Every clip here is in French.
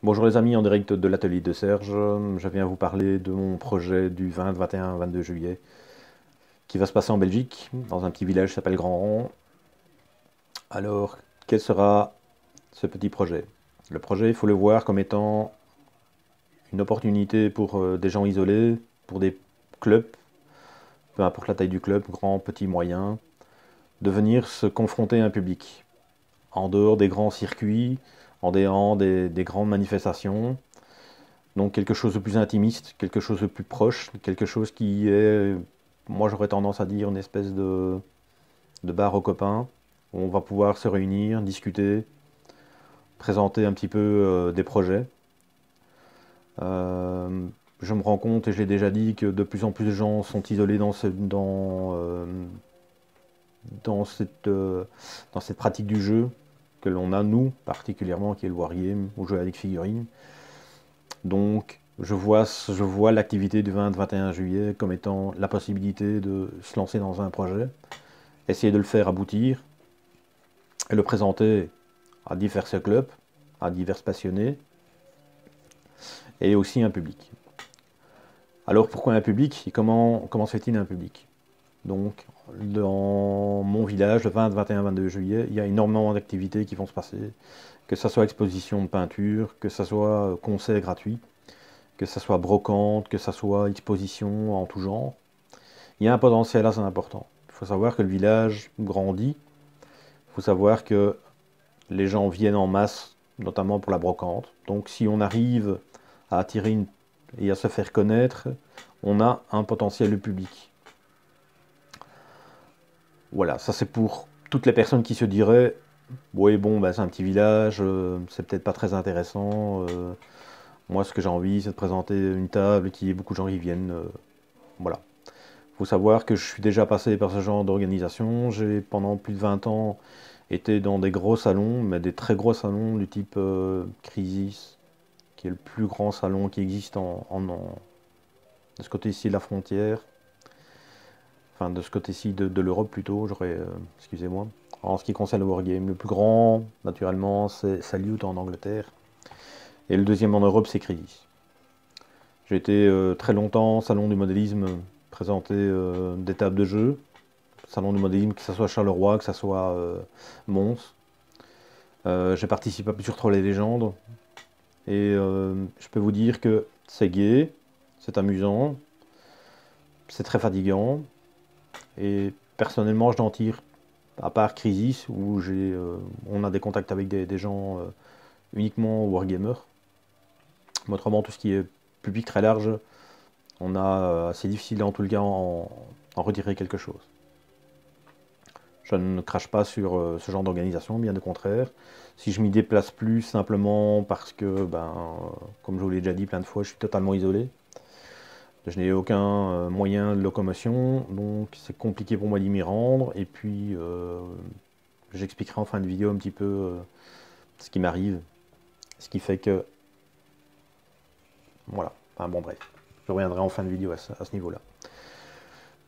Bonjour les amis, en direct de l'atelier de Serge. Je viens vous parler de mon projet du 20, 21, 22 juillet qui va se passer en Belgique, dans un petit village qui s'appelle Grand-Ron. Alors, quel sera ce petit projet? Le projet, il faut le voir comme étant une opportunité pour des gens isolés, pour des clubs, peu importe la taille du club, grand, petit, moyen, de venir se confronter à un public, en dehors des grands circuits, en dehors des grandes manifestations. Donc quelque chose de plus intimiste, quelque chose de plus proche, quelque chose qui est, moi j'aurais tendance à dire, une espèce de bar aux copains, où on va pouvoir se réunir, discuter, présenter un petit peu des projets. Euh, je me rends compte, et je l'ai déjà dit, que de plus en plus de gens sont isolés dans cette pratique du jeu que l'on a, nous, particulièrement, qui est le wargame, ou jouer avec figurines. Donc, je vois l'activité du 20-21 juillet comme étant la possibilité de se lancer dans un projet, essayer de le faire aboutir et le présenter à divers clubs, à divers passionnés et aussi un public. Alors pourquoi un public et comment se fait-il un public? Donc, dans mon village, le 20, 21, 22 juillet, il y a énormément d'activités qui vont se passer, que ce soit exposition de peinture, que ce soit concert gratuit, que ce soit brocante, que ce soit exposition en tout genre. Il y a un potentiel assez important. Il faut savoir que le village grandit. Il faut savoir que les gens viennent en masse, notamment pour la brocante. Donc si on arrive à attirer et à se faire connaître, on a un potentiel public. Voilà, ça c'est pour toutes les personnes qui se diraient oui, bon, ben, c'est un petit village, c'est peut-être pas très intéressant. Moi, ce que j'ai envie, c'est de présenter une table, qu'il y ait beaucoup de gens qui viennent. Voilà. Il faut savoir que je suis déjà passé par ce genre d'organisation. J'ai pendant plus de 20 ans été dans des gros salons, mais des très gros salons du type Crisis, qui est le plus grand salon qui existe de ce côté-ci de la frontière, enfin de ce côté-ci de l'Europe plutôt, excusez-moi. En ce qui concerne le Wargame, le plus grand, naturellement, c'est Salute en Angleterre, et le deuxième en Europe, c'est Crisis. J'ai été très longtemps au salon du modélisme, présenter des tables de jeu, salon du modélisme, que ce soit Charleroi, que ce soit Mons. J'ai participé à plusieurs trolls et légendes. Et je peux vous dire que c'est gai, c'est amusant, c'est très fatigant. Et personnellement, je n'en tire, à part Crisis, où on a des contacts avec des gens uniquement wargamers. Mais autrement, tout ce qui est public très large, c'est difficile en tout cas en retirer quelque chose. Je ne crache pas sur ce genre d'organisation, bien au contraire. Si je m'y déplace plus simplement parce que, comme je vous l'ai déjà dit plein de fois, je suis totalement isolé. Je n'ai aucun moyen de locomotion, donc c'est compliqué pour moi d'y m'y rendre. Et puis, j'expliquerai en fin de vidéo un petit peu ce qui m'arrive, ce qui fait que, voilà. Enfin bon, bref, je reviendrai en fin de vidéo à ce niveau-là.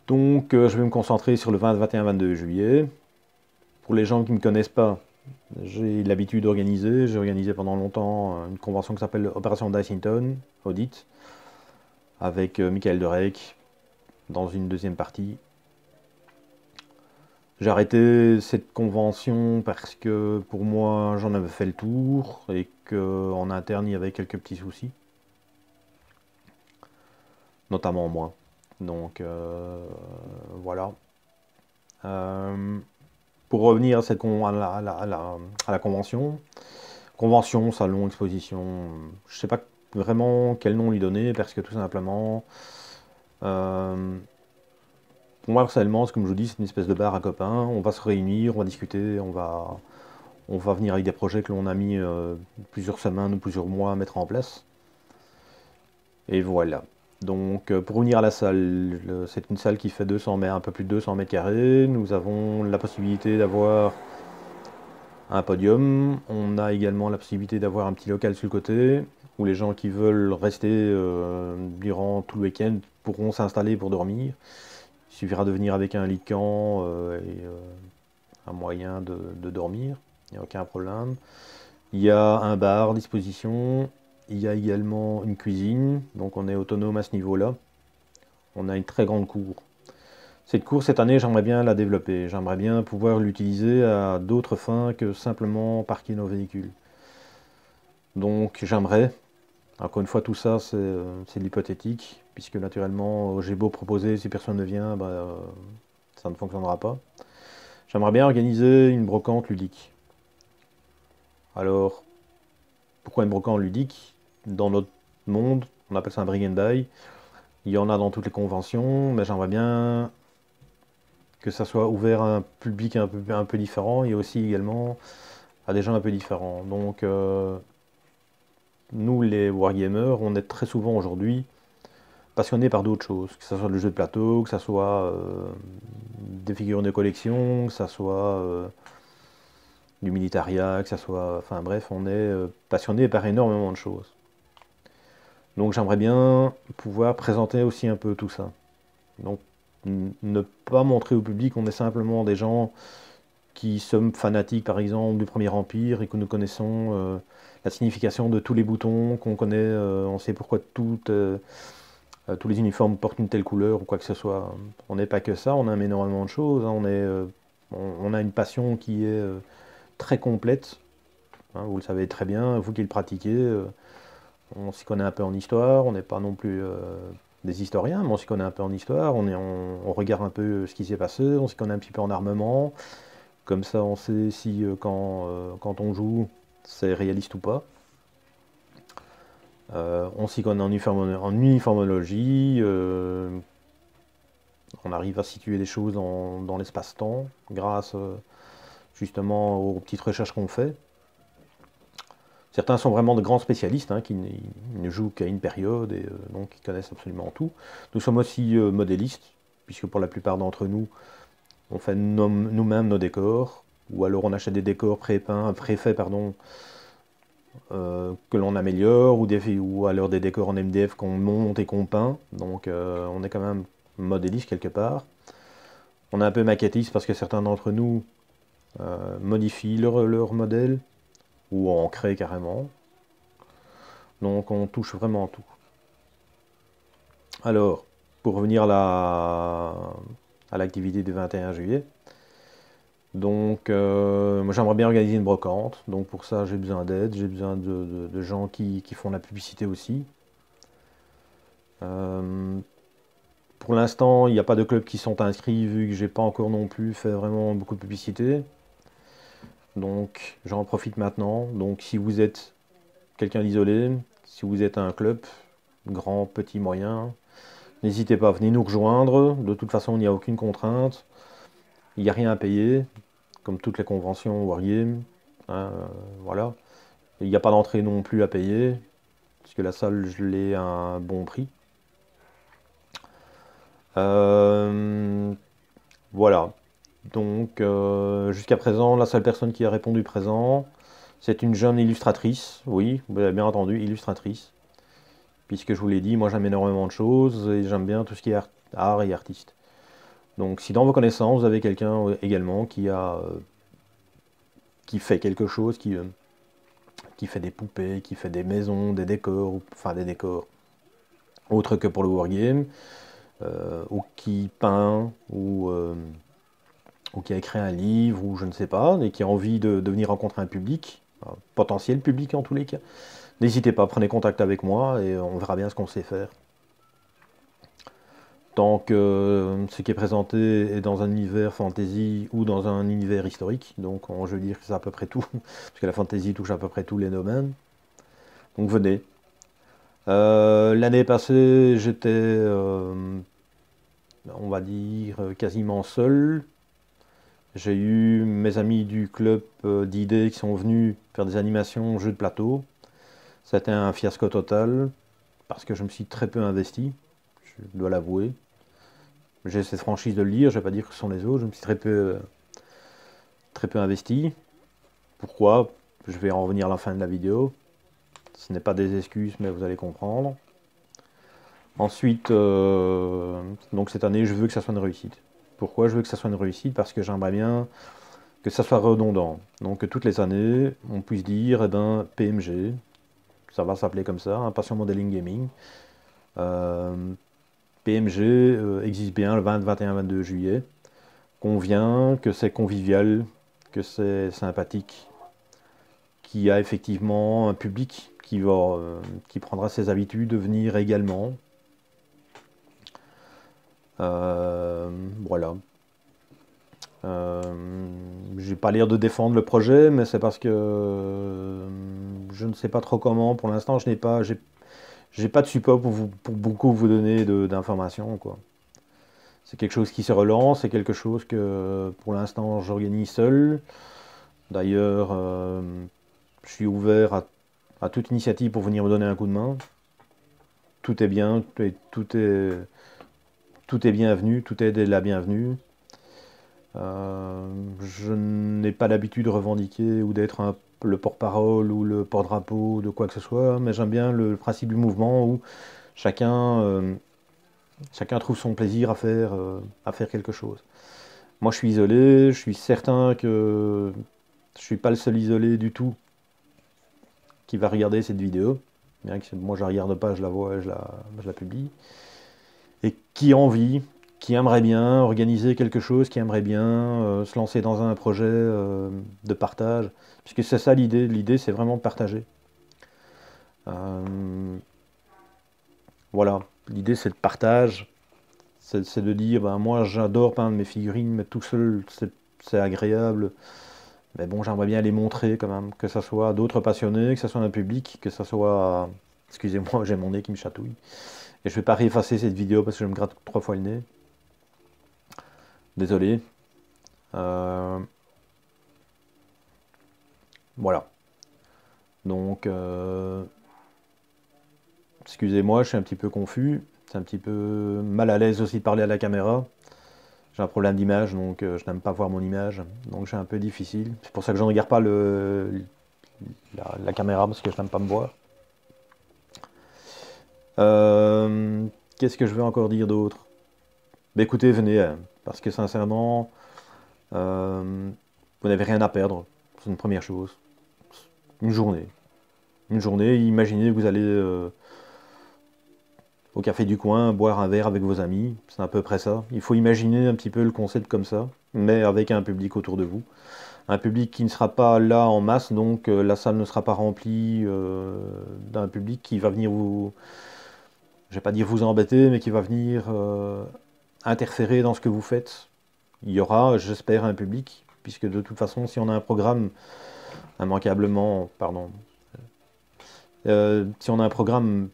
Donc, je vais me concentrer sur le 20, 21, 22 juillet. Pour les gens qui ne me connaissent pas, j'ai l'habitude d'organiser. J'ai organisé pendant longtemps une convention qui s'appelle Opération Dicington, Audit, avec Michael Derek dans une deuxième partie. J'ai arrêté cette convention parce que pour moi j'en avais fait le tour et qu'en interne il y avait quelques petits soucis, notamment moi. Donc voilà. Euh, pour revenir à, à la convention, salon, exposition, je ne sais pas vraiment quel nom lui donner parce que tout simplement, euh, pour moi personnellement, comme je vous dis, c'est une espèce de bar à copains, on va se réunir, on va discuter, on va venir avec des projets que l'on a mis plusieurs semaines ou plusieurs mois à mettre en place. Et voilà. Donc pour revenir à la salle, c'est une salle qui fait 200 mètres, un peu plus de 200 mètres carrés. Nous avons la possibilité d'avoir un podium. On a également la possibilité d'avoir un petit local sur le côté où les gens qui veulent rester durant tout le week-end pourront s'installer pour dormir. Il suffira de venir avec un lit de camp et un moyen de dormir. Il n'y a aucun problème. Il y a un bar à disposition. il y a également une cuisine, donc on est autonome à ce niveau-là. On a une très grande cour. Cette cour, cette année, j'aimerais bien la développer. J'aimerais bien pouvoir l'utiliser à d'autres fins que simplement parquer nos véhicules. Donc j'aimerais, encore une fois, tout ça, c'est de l'hypothétique, puisque naturellement, j'ai beau proposer, si personne ne vient, ça ne fonctionnera pas. J'aimerais bien organiser une brocante ludique. Alors, pourquoi une brocante ludique? Dans notre monde, on appelle ça un bring and buy. Il y en a dans toutes les conventions, mais j'aimerais bien que ça soit ouvert à un public un peu différent et aussi également à des gens un peu différents. Donc, nous, les wargamers, on est très souvent aujourd'hui passionnés par d'autres choses, que ce soit le jeu de plateau, que ce soit des figurines de collection, que ce soit du militaria, que ce soit... Enfin bref, on est passionné par énormément de choses. Donc j'aimerais bien pouvoir présenter aussi un peu tout ça. Donc ne pas montrer au public qu'on est simplement des gens qui sommes fanatiques par exemple du Premier Empire et que nous connaissons la signification de tous les boutons, qu'on connaît, on sait pourquoi tous les uniformes portent une telle couleur ou quoi que ce soit. On n'est pas que ça, on aime énormément de choses, hein. On a une passion qui est très complète, hein, vous le savez très bien, vous qui le pratiquez, on s'y connaît un peu en histoire, on n'est pas non plus des historiens, mais on s'y connaît un peu en histoire, on regarde un peu ce qui s'est passé, on s'y connaît un petit peu en armement, comme ça on sait si quand on joue, c'est réaliste ou pas. On s'y connaît en uniformologie, on arrive à situer des choses dans l'espace-temps, grâce justement aux petites recherches qu'on fait. Certains sont vraiment de grands spécialistes, hein, qui ne jouent qu'à une période et donc qui connaissent absolument tout. Nous sommes aussi modélistes, puisque pour la plupart d'entre nous, on fait nous-mêmes nos décors, ou alors on achète des décors préfaits, que l'on améliore, ou alors des décors en MDF qu'on monte et qu'on peint. Donc on est quand même modéliste quelque part. On est un peu maquettiste parce que certains d'entre nous modifient leur modèle, ou en créent carrément. Donc on touche vraiment tout. Alors, pour revenir à l'activité du 21 juillet, donc moi j'aimerais bien organiser une brocante, donc pour ça j'ai besoin d'aide, j'ai besoin de gens qui font la publicité aussi. Pour l'instant, il n'y a pas de clubs qui sont inscrits, vu que j'ai pas encore non plus fait vraiment beaucoup de publicité. Donc j'en profite maintenant. Donc si vous êtes quelqu'un d'isolé, si vous êtes un club, grand, petit, moyen, n'hésitez pas, venez nous rejoindre. De toute façon, il n'y a aucune contrainte. Il n'y a rien à payer, comme toutes les conventions Wargame. Hein, voilà. Il n'y a pas d'entrée non plus à payer, puisque la salle, je l'ai à un bon prix. Voilà. Donc, jusqu'à présent, la seule personne qui a répondu présent, c'est une jeune illustratrice. Oui, vous avez bien entendu, illustratrice. Puisque je vous l'ai dit, moi j'aime énormément de choses et j'aime bien tout ce qui est art et artiste. Donc si dans vos connaissances, vous avez quelqu'un également qui fait quelque chose, qui fait des poupées, qui fait des maisons, des décors, enfin des décors autres que pour le wargame, ou qui peint, ou qui a écrit un livre, ou je ne sais pas, et qui a envie de venir rencontrer un public, un potentiel public en tous les cas, n'hésitez pas, prenez contact avec moi et on verra bien ce qu'on sait faire. Tant que ce qui est présenté est dans un univers fantasy ou dans un univers historique, donc je veux dire que c'est à peu près tout, parce que la fantasy touche à peu près tous les domaines. Donc venez. L'année passée, j'étais, on va dire, quasiment seul. J'ai eu mes amis du club d'idées qui sont venus faire des animations jeux de plateau. C'était un fiasco total, parce que je me suis très peu investi, je dois l'avouer. J'ai cette franchise de le dire, je ne vais pas dire que ce sont les autres, je me suis très peu investi. Pourquoi? Je vais en revenir à la fin de la vidéo. Ce n'est pas des excuses, mais vous allez comprendre. Ensuite, donc cette année, je veux que ça soit une réussite. Pourquoi je veux que ça soit une réussite? Parce que j'aimerais bien que ça soit redondant. Donc que toutes les années, on puisse dire, eh ben, PMG, ça va s'appeler comme ça, hein, Passion Modeling Gaming. Euh, PMG existe bien le 20, 21, 22 juillet. Qu'on vient, que c'est convivial, que c'est sympathique, qu'il y a effectivement un public qui prendra ses habitudes de venir également. Voilà. J'ai pas l'air de défendre le projet, mais c'est parce que je ne sais pas trop comment. Pour l'instant, j'ai pas de support pour beaucoup vous donner d'informations, quoi. C'est quelque chose qui se relance, c'est quelque chose que pour l'instant j'organise seul. D'ailleurs, je suis ouvert à toute initiative pour venir me donner un coup de main. Tout est bien, tout est bienvenu, tout est de la bienvenue. Je n'ai pas l'habitude de revendiquer ou d'être le porte-parole ou le porte-drapeau de quoi que ce soit, mais j'aime bien le principe du mouvement où chacun, chacun trouve son plaisir à faire quelque chose. Moi, je suis isolé, je suis certain que je suis pas le seul isolé du tout qui va regarder cette vidéo. Bien que moi, je la regarde pas, je la vois, je la publie. Et qui a envie, qui aimerait bien organiser quelque chose, qui aimerait bien se lancer dans un projet de partage, puisque c'est ça l'idée. L'idée, c'est vraiment de partager. Voilà, l'idée, c'est de partage. C'est de dire, ben, moi, j'adore peindre mes figurines, mais tout seul, c'est agréable. Mais bon, j'aimerais bien les montrer quand même, que ce soit à d'autres passionnés, que ce soit un public, que ce soit... Excusez-moi, j'ai mon nez qui me chatouille. Et je vais pas réeffacer cette vidéo parce que je me gratte 3 fois le nez. Désolé. Voilà. Donc, excusez-moi, je suis un petit peu confus. C'est un petit peu mal à l'aise aussi de parler à la caméra. J'ai un problème d'image, donc je n'aime pas voir mon image. Donc c'est un peu difficile. C'est pour ça que je ne regarde pas la caméra, parce que je n'aime pas me voir. Qu'est-ce que je vais encore dire d'autre? Bah, écoutez, venez, hein, parce que sincèrement, vous n'avez rien à perdre. C'est une première chose. Une journée. Une journée, imaginez que vous allez au café du coin boire un verre avec vos amis. C'est à peu près ça. Il faut imaginer un petit peu le concept comme ça, mais avec un public autour de vous. Un public qui ne sera pas là en masse, donc la salle ne sera pas remplie d'un public qui va venir vous, je vais pas dire vous embêter, mais qui va venir interférer dans ce que vous faites. Il y aura, j'espère, un public, puisque de toute façon, si on a un programme immanquablement, pardon, si on a un programme,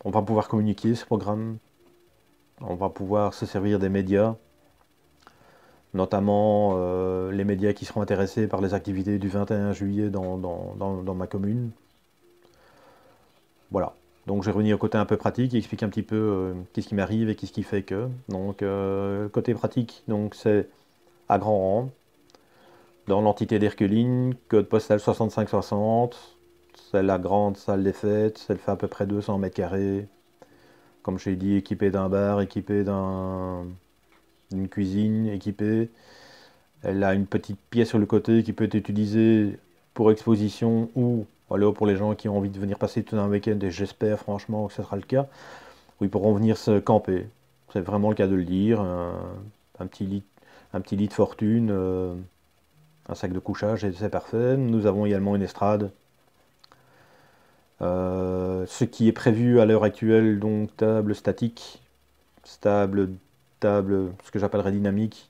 on va pouvoir communiquer ce programme, on va pouvoir se servir des médias, notamment les médias qui seront intéressés par les activités du 21 juillet dans ma commune. Voilà. Donc je vais revenir au côté un peu pratique et expliquer un petit peu qu'est-ce qui m'arrive et qu'est-ce qui fait que. Donc côté pratique, donc c'est à grand rang, dans l'entité d'Herculine, code postal 6560. C'est la grande salle des fêtes, elle fait à peu près 200 mètres carrés. Comme je l'ai dit, équipée d'un bar, équipée d'une cuisine équipée. Elle a une petite pièce sur le côté qui peut être utilisée pour exposition ou alors pour les gens qui ont envie de venir passer tout un week-end, et j'espère franchement que ce sera le cas, où ils pourront venir se camper. C'est vraiment le cas de le dire. Un petit lit de fortune, un sac de couchage, et c'est parfait. Nous avons également une estrade. Ce qui est prévu à l'heure actuelle, donc table statique, stable, table, ce que j'appellerais dynamique,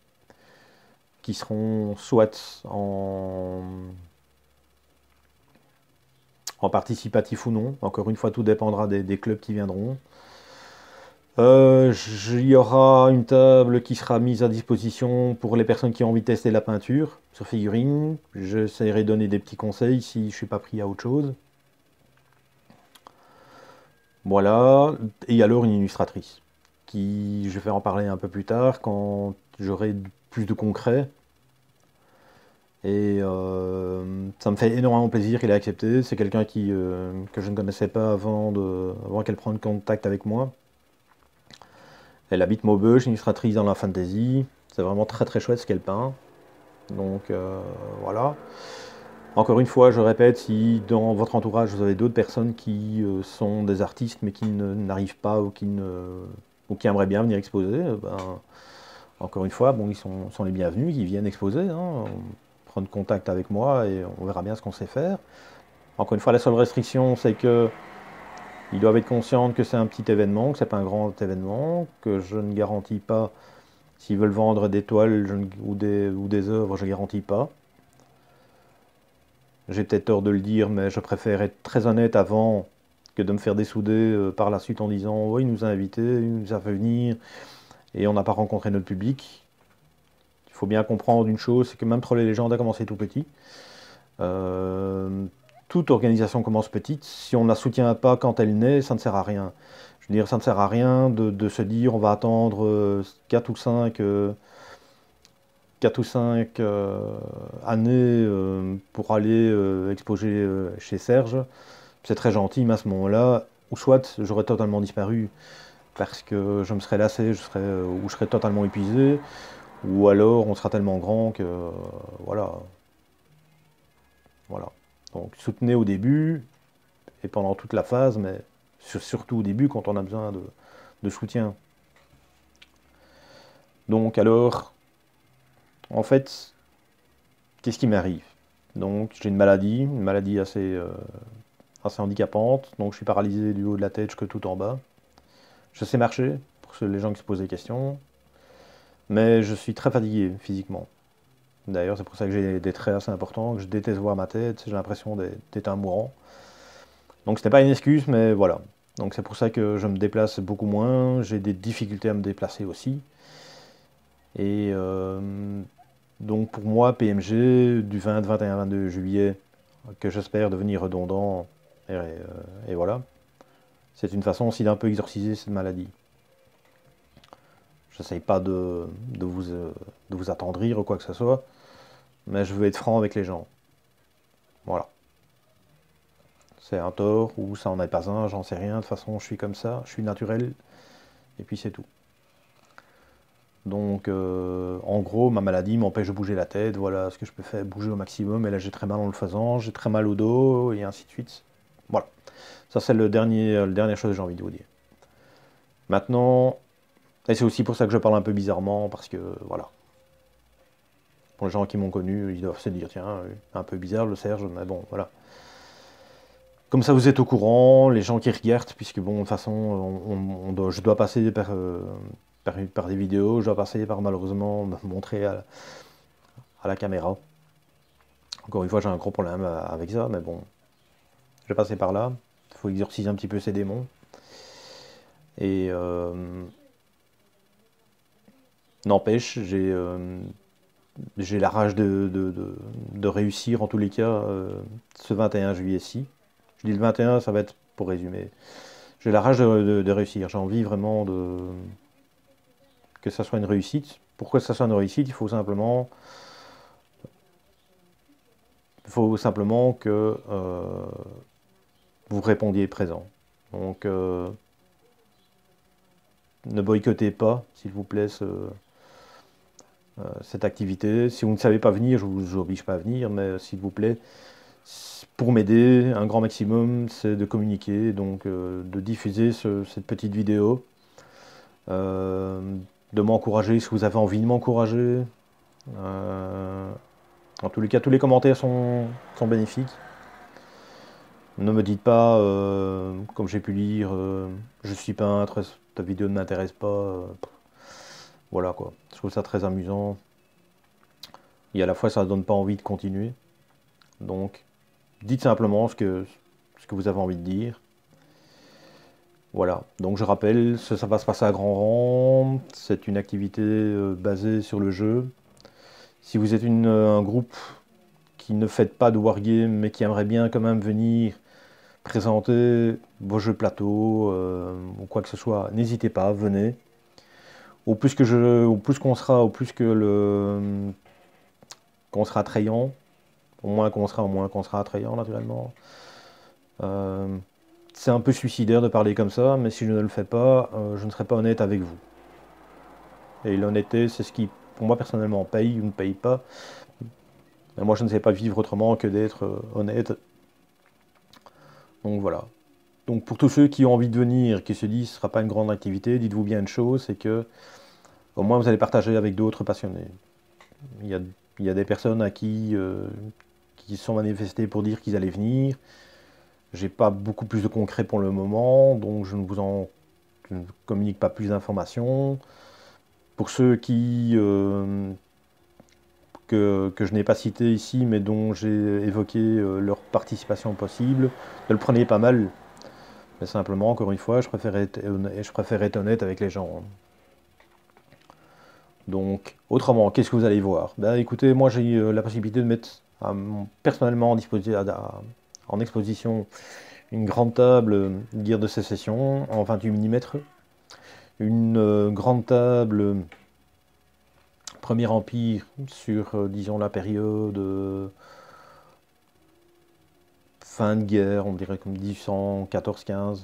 qui seront soit en participatif ou non. Encore une fois, tout dépendra des clubs qui viendront. Il y aura une table qui sera mise à disposition pour les personnes qui ont envie de tester la peinture sur figurine. J'essaierai de donner des petits conseils si je ne suis pas pris à autre chose. Voilà. Et alors une illustratrice, je vais en parler un peu plus tard quand j'aurai plus de concret. Et ça me fait énormément plaisir qu'elle ait accepté. C'est quelqu'un que je ne connaissais pas avant qu'elle prenne contact avec moi. Elle habite Maubeuge, illustratrice dans la fantasy. C'est vraiment très très chouette ce qu'elle peint. Donc voilà. Encore une fois, je répète, si dans votre entourage vous avez d'autres personnes qui sont des artistes mais qui n'arrivent pas ou qui aimeraient bien venir exposer, ben, encore une fois, bon, sont les bienvenus, ils viennent exposer, hein, prendre contact avec moi et on verra bien ce qu'on sait faire. Encore une fois, la seule restriction, c'est que ils doivent être conscients que c'est un petit événement, que c'est pas un grand événement, que je ne garantis pas, s'ils veulent vendre des toiles ou des œuvres, je ne garantis pas. J'ai peut-être tort de le dire, mais je préfère être très honnête avant que de me faire dessouder par la suite en disant oui, il nous a invités, il nous a fait venir et on n'a pas rencontré notre public. Il faut bien comprendre une chose, c'est que même Troll et Légende a commencé tout petit. Euh, Toute organisation commence petite. Si on ne la soutient pas quand elle naît, ça ne sert à rien. Je veux dire, ça ne sert à rien de se dire on va attendre 4 ou 5 4 ou 5 années pour aller exposer chez Serge. C'est très gentil, mais à ce moment-là, ou soit j'aurais totalement disparu parce que je me serais lassé, ou je serais totalement épuisé, ou alors on sera tellement grand que voilà, voilà. Donc soutenez au début et pendant toute la phase, mais surtout au début quand on a besoin de soutien. Donc alors, en fait, qu'est-ce qui m'arrive? Donc j'ai une maladie assez handicapante, donc je suis paralysé du haut de la tête jusque tout en bas. Je sais marcher, pour les gens qui se posent des questions, mais je suis très fatigué physiquement. D'ailleurs, c'est pour ça que j'ai des traits assez importants, que je déteste voir ma tête, j'ai l'impression d'être un mourant. Donc ce n'est pas une excuse, mais voilà. Donc c'est pour ça que je me déplace beaucoup moins, j'ai des difficultés à me déplacer aussi. Et donc pour moi, PMG, du 20, 21, 22 juillet, que j'espère devenir redondant, et voilà. C'est une façon aussi d'un peu exorciser cette maladie. Je n'essaye pas de vous attendrir ou quoi que ce soit, mais je veux être franc avec les gens. Voilà. C'est un tort ou ça en est pas un, j'en sais rien. De toute façon, je suis comme ça, je suis naturel, et puis c'est tout. Donc, en gros, ma maladie m'empêche de bouger la tête. Voilà ce que je peux faire, bouger au maximum. Et là, j'ai très mal en le faisant, j'ai très mal au dos, et ainsi de suite. Voilà. Ça, c'est la dernière chose que j'ai envie de vous dire. Maintenant, et c'est aussi pour ça que je parle un peu bizarrement, parce que, voilà. Pour les gens qui m'ont connu, ils doivent se dire, tiens, un peu bizarre le Serge, mais bon, voilà. Comme ça, vous êtes au courant, les gens qui regardent, puisque bon, de toute façon, je dois passer par des vidéos, je dois passer par malheureusement me montrer à la caméra. Encore une fois, j'ai un gros problème avec ça, mais bon, je vais passer par là. Il faut exorciser un petit peu ces démons. Et n'empêche, j'ai la rage de réussir en tous les cas ce 21 juillet-ci. Je dis le 21, ça va être pour résumer. J'ai la rage de réussir. J'ai envie vraiment que ça soit une réussite. Pourquoi ça soit une réussite? Il faut simplement que vous répondiez présent. Donc, ne boycottez pas, s'il vous plaît, cette activité. Si vous ne savez pas venir, je ne vous oblige pas à venir, mais s'il vous plaît, pour m'aider, un grand maximum, c'est de communiquer, donc de diffuser cette petite vidéo, euh, de m'encourager si vous avez envie de m'encourager. En tous les cas, tous les commentaires sont bénéfiques. Ne me dites pas, comme j'ai pu lire, je suis peintre, ta vidéo ne m'intéresse pas. Voilà quoi. Je trouve ça très amusant. Et à la fois, ça ne donne pas envie de continuer. Donc, dites simplement ce que vous avez envie de dire. Voilà. Donc, je rappelle, ça va se passer à grand rang. C'est une activité basée sur le jeu. Si vous êtes un groupe qui ne fait pas de wargame, mais qui aimerait bien quand même venir présenter vos jeux plateau ou quoi que ce soit, n'hésitez pas, venez. Au plus qu'on sera, au plus qu'on sera attrayant, au moins qu'on sera attrayant naturellement. C'est un peu suicidaire de parler comme ça, mais si je ne le fais pas, je ne serai pas honnête avec vous. Et l'honnêteté, c'est ce qui, pour moi personnellement, paye ou ne paye pas. Mais moi, je ne sais pas vivre autrement que d'être honnête. Donc voilà. Donc pour tous ceux qui ont envie de venir, qui se disent ce ne sera pas une grande activité, dites-vous bien une chose, c'est que au moins vous allez partager avec d'autres passionnés. Il y a, il y a des personnes à qui se sont manifestées pour dire qu'ils allaient venir. J'ai pas beaucoup plus de concret pour le moment, donc je ne communique pas plus d'informations. Pour ceux que je n'ai pas cités ici, mais dont j'ai évoqué leur participation possible, ne le prenez pas mal. Mais simplement, encore une fois, je préfère être honnête avec les gens. Donc, autrement, qu'est-ce que vous allez voir? Ben, écoutez, moi j'ai eu la possibilité de mettre personnellement en exposition une grande table guerre de sécession en 28 mm, une grande table Premier Empire sur, disons, la période fin de guerre, on dirait comme 1814-15.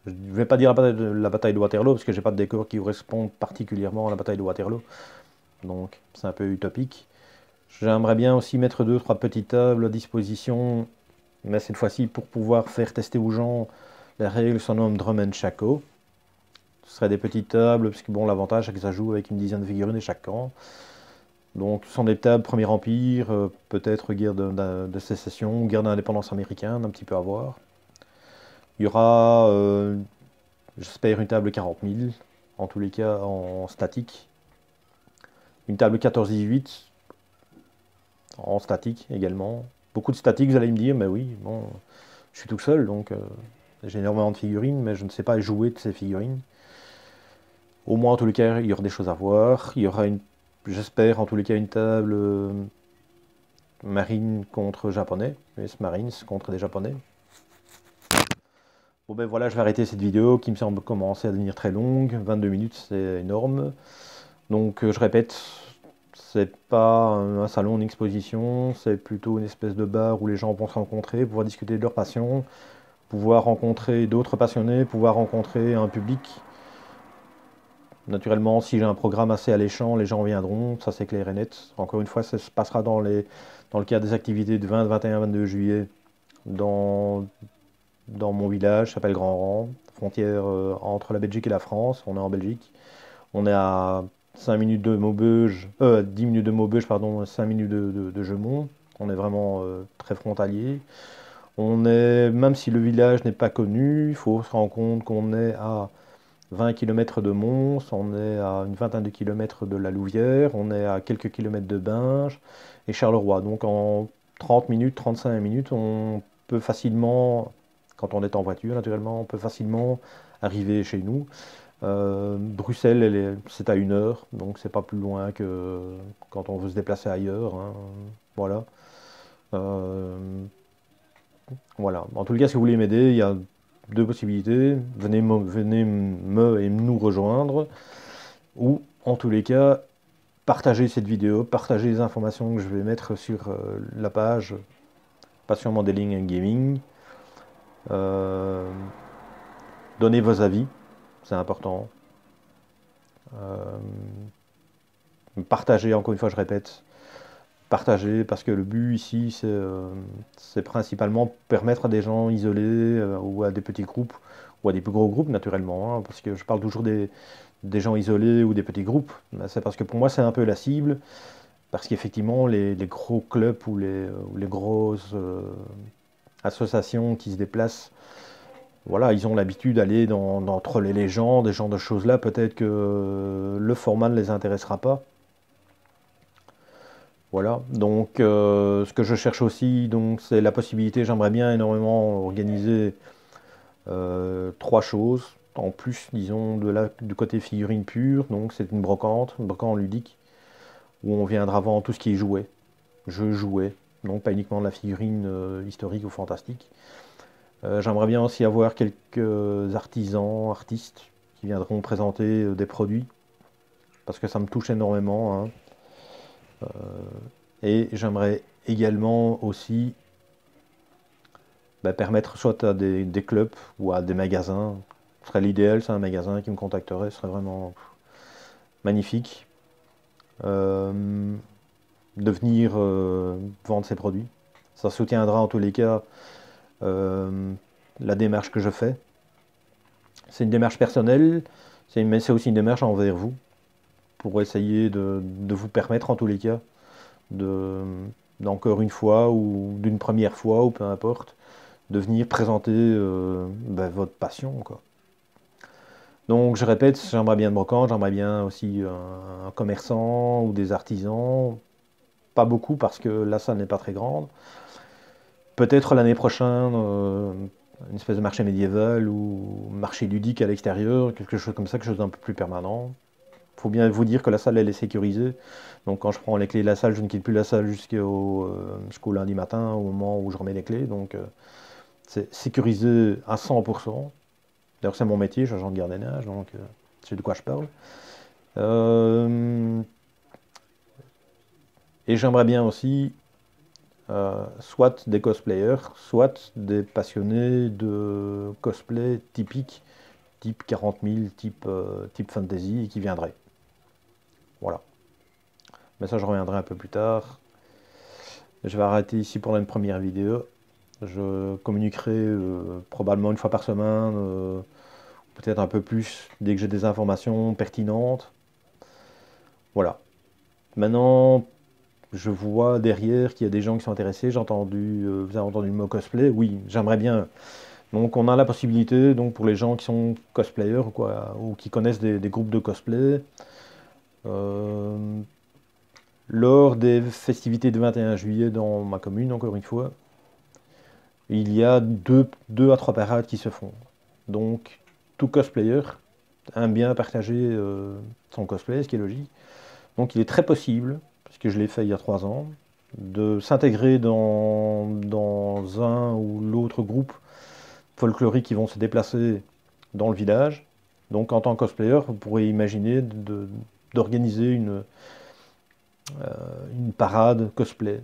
Je ne vais pas dire la bataille de Waterloo, parce que j'ai pas de décor qui correspond particulièrement à la bataille de Waterloo. Donc c'est un peu utopique. J'aimerais bien aussi mettre deux, trois petites tables à disposition, mais cette fois-ci pour pouvoir faire tester aux gens. La règle se nomme Drum and Shaco. Ce serait des petites tables, parce que bon, l'avantage c'est que ça joue avec une dizaine de figurines de chaque camp. Donc ce sont des tables Premier Empire, peut-être guerre de sécession, guerre d'indépendance américaine, un petit peu à voir. Il y aura, j'espère, une table 40 000, en tous les cas en statique. Une table 14-18, en statique également. Beaucoup de statique, vous allez me dire, mais oui, bon, je suis tout seul, donc j'ai énormément de figurines, mais je ne sais pas jouer de ces figurines. Au moins, en tous les cas, il y aura des choses à voir. Il y aura, j'espère, en tous les cas, une table marine contre japonais, US Marines contre des japonais. Bon ben voilà, je vais arrêter cette vidéo qui me semble commencer à devenir très longue. 22 minutes, c'est énorme. Donc je répète, c'est pas un salon, une exposition, c'est plutôt une espèce de bar où les gens vont se rencontrer, pouvoir discuter de leur passion, pouvoir rencontrer d'autres passionnés, pouvoir rencontrer un public. Naturellement, si j'ai un programme assez alléchant, les gens viendront, ça c'est clair et net. Encore une fois, ça se passera dans le cadre des activités de 20, 21, 22 juillet dans mon village, s'appelle Grand Rang, frontière entre la Belgique et la France. On est en Belgique. On est à 5 minutes de Maubeuge, 10 minutes de Maubeuge, pardon, 5 minutes de Gemont. On est vraiment très frontalier. Même si le village n'est pas connu, il faut se rendre compte qu'on est à 20 km de Mons, on est à une vingtaine de kilomètres de la Louvière, on est à quelques kilomètres de Binge et Charleroi. Donc en 30 minutes, 35 minutes, on peut facilement, quand on est en voiture naturellement, on peut facilement arriver chez nous. Bruxelles, c'est à 1 heure, donc c'est pas plus loin que quand on veut se déplacer ailleurs, hein. Voilà. Euh, voilà. En tout cas, si vous voulez m'aider, il y a deux possibilités. Venez me et nous rejoindre, ou en tous les cas, partagez cette vidéo, partagez les informations que je vais mettre sur la page Passion Modeling and Gaming. Donnez vos avis, c'est important. Partagez, encore une fois, je répète, partagez, parce que le but ici, c'est principalement permettre à des gens isolés ou à des petits groupes, ou à des plus gros groupes naturellement, hein, parce que je parle toujours des gens isolés ou des petits groupes. C'est parce que pour moi, c'est un peu la cible, parce qu'effectivement, les gros clubs ou les grosses associations qui se déplacent, voilà, ils ont l'habitude d'aller entre les légendes, des genres de choses-là. Peut-être que le format ne les intéressera pas. Voilà, donc ce que je cherche aussi, donc, c'est la possibilité, j'aimerais bien énormément organiser 3 choses, en plus, disons, du côté figurine pure, donc c'est une brocante ludique, où on viendra vendre tout ce qui est jouet, jeux jouets, donc pas uniquement de la figurine historique ou fantastique. J'aimerais bien aussi avoir quelques artisans, artistes, qui viendront présenter des produits, parce que ça me touche énormément, hein. Et j'aimerais également aussi permettre soit à des clubs ou à des magasins, ce serait l'idéal, c'est un magasin qui me contacterait, ce serait vraiment magnifique. de venir vendre ses produits. Ça soutiendra en tous les cas la démarche que je fais. C'est une démarche personnelle, mais c'est aussi une démarche envers vous, pour essayer de vous permettre en tous les cas, d'encore une fois, ou d'une première fois, ou peu importe, de venir présenter votre passion, quoi. Donc je répète, j'aimerais bien de brocante, j'aimerais bien aussi un commerçant ou des artisans. Pas beaucoup parce que la salle n'est pas très grande. Peut-être l'année prochaine, une espèce de marché médiéval ou marché ludique à l'extérieur, quelque chose comme ça, quelque chose d'un peu plus permanent. Il faut bien vous dire que la salle, elle est sécurisée. Donc quand je prends les clés de la salle, je ne quitte plus la salle jusqu'au lundi matin, au moment où je remets les clés. Donc c'est sécurisé à 100%. D'ailleurs, c'est mon métier, je suis agent de gardiennage, donc c'est de quoi je parle. Et j'aimerais bien aussi soit des cosplayers, soit des passionnés de cosplay typique, type 40 000, type fantasy, qui viendraient. Voilà. Mais ça, je reviendrai un peu plus tard. Je vais arrêter ici pour une première vidéo. Je communiquerai probablement une fois par semaine, peut-être un peu plus, dès que j'ai des informations pertinentes. Voilà. Maintenant, je vois derrière qu'il y a des gens qui sont intéressés. Vous avez entendu le mot cosplay. Oui, j'aimerais bien. Donc on a la possibilité, donc pour les gens qui sont cosplayers ou, quoi, ou qui connaissent des groupes de cosplay, lors des festivités du 21 juillet dans ma commune, encore une fois, il y a deux à trois parades qui se font. Donc tout cosplayer aime bien partager son cosplay, ce qui est logique. Donc il est très possible, parce que je l'ai fait il y a 3 ans, de s'intégrer dans un ou l'autre groupe folklorique qui vont se déplacer dans le village. Donc en tant que cosplayer, vous pourrez imaginer d'organiser une parade cosplay.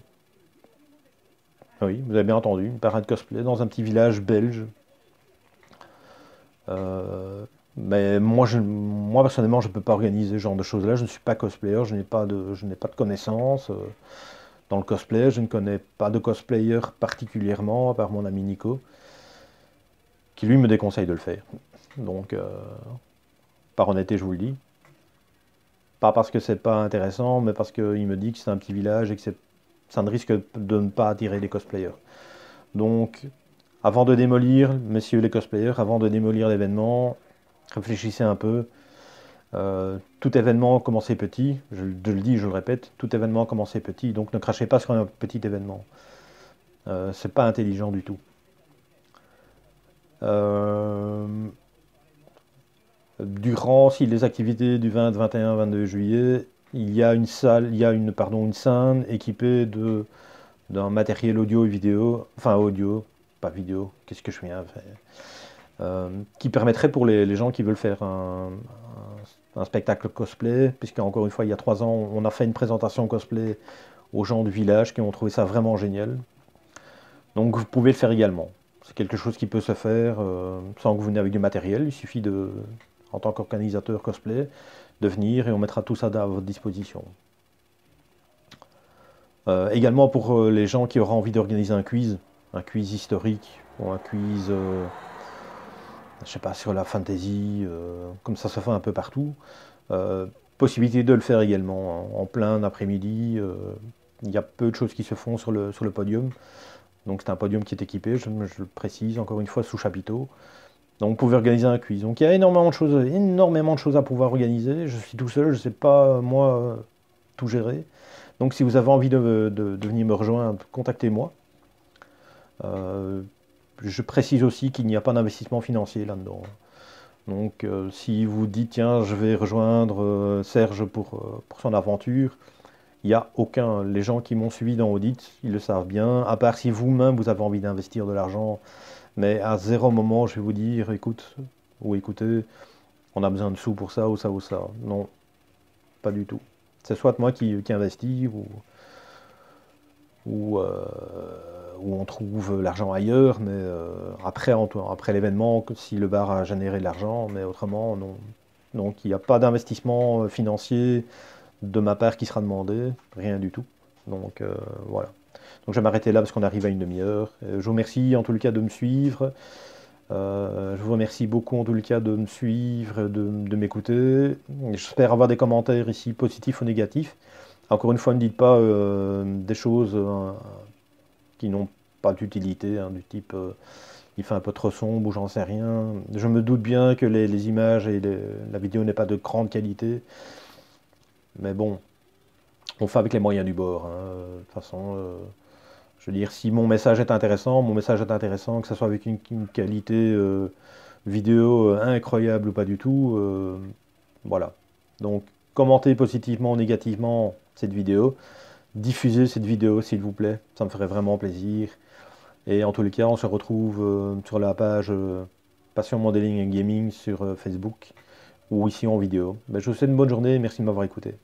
Oui, vous avez bien entendu, une parade cosplay dans un petit village belge. Mais moi personnellement, je ne peux pas organiser ce genre de choses-là. Je ne suis pas cosplayer, je n'ai pas de connaissances dans le cosplay. Je ne connais pas de cosplayer particulièrement, à part mon ami Nico, qui lui me déconseille de le faire. Donc, par honnêteté, je vous le dis. Pas parce que c'est pas intéressant, mais parce qu'il me dit que c'est un petit village et que ça ne risque de ne pas attirer les cosplayers. Donc, avant de démolir, messieurs les cosplayers, avant de démolir l'événement, réfléchissez un peu. Tout événement commencé petit, je le dis, je le répète, tout événement commencé petit, donc ne crachez pas sur un petit événement. C'est pas intelligent du tout. Durant les activités du 20, 21, 22 juillet, il y a une scène équipée d'un matériel audio et vidéo, enfin audio, pas vidéo, qu'est-ce que je viens faire, qui permettrait pour les gens qui veulent faire un spectacle cosplay, puisqu'encore une fois, il y a 3 ans, on a fait une présentation cosplay aux gens du village qui ont trouvé ça vraiment génial. Donc vous pouvez le faire également. C'est quelque chose qui peut se faire sans que vous venez avec du matériel. Il suffit en tant qu'organisateur cosplay, de venir et on mettra tout ça à votre disposition. Également pour les gens qui auront envie d'organiser un quiz historique, ou un quiz, je sais pas, sur la fantasy, comme ça se fait un peu partout. Possibilité de le faire également, hein, en plein après-midi. Il y a peu de choses qui se font sur le podium. Donc c'est un podium qui est équipé, je le précise, encore une fois, sous chapiteau. Donc vous pouvez organiser un quiz. Donc il y a énormément de choses à pouvoir organiser. Je suis tout seul, je ne sais pas, moi, tout gérer. Donc si vous avez envie de venir me rejoindre, contactez-moi. Je précise aussi qu'il n'y a pas d'investissement financier là-dedans. Donc si vous dites, tiens, je vais rejoindre Serge pour son aventure, il n'y a aucun. Les gens qui m'ont suivi dans Audit, ils le savent bien, à part si vous-même vous avez envie d'investir de l'argent. Mais à 0 moment, je vais vous dire, écoute, ou écoutez, on a besoin de sous pour ça, ou ça, ou ça. Non, pas du tout. C'est soit moi qui investis, ou on trouve l'argent ailleurs, mais après l'événement, si le bar a généré de l'argent, mais autrement, non. Donc il n'y a pas d'investissement financier de ma part qui sera demandé, rien du tout. Donc voilà. Donc je vais m'arrêter là parce qu'on arrive à une demi-heure. Je vous remercie en tout le cas de me suivre. Je vous remercie beaucoup en tout le cas de me suivre, de m'écouter. J'espère avoir des commentaires ici positifs ou négatifs. Encore une fois, ne dites pas des choses qui n'ont pas d'utilité, hein, du type il fait un peu trop sombre ou j'en sais rien. Je me doute bien que les images et la vidéo n'est pas de grande qualité, mais bon, on fait avec les moyens du bord, hein. De toute façon, je veux dire, si mon message est intéressant, mon message est intéressant, que ce soit avec une qualité vidéo incroyable ou pas du tout, voilà. Donc, commentez positivement ou négativement cette vidéo, diffusez cette vidéo s'il vous plaît, ça me ferait vraiment plaisir. Et en tous les cas, on se retrouve sur la page Passion Modeling et Gaming sur Facebook ou ici en vidéo. Ben, je vous souhaite une bonne journée et merci de m'avoir écouté.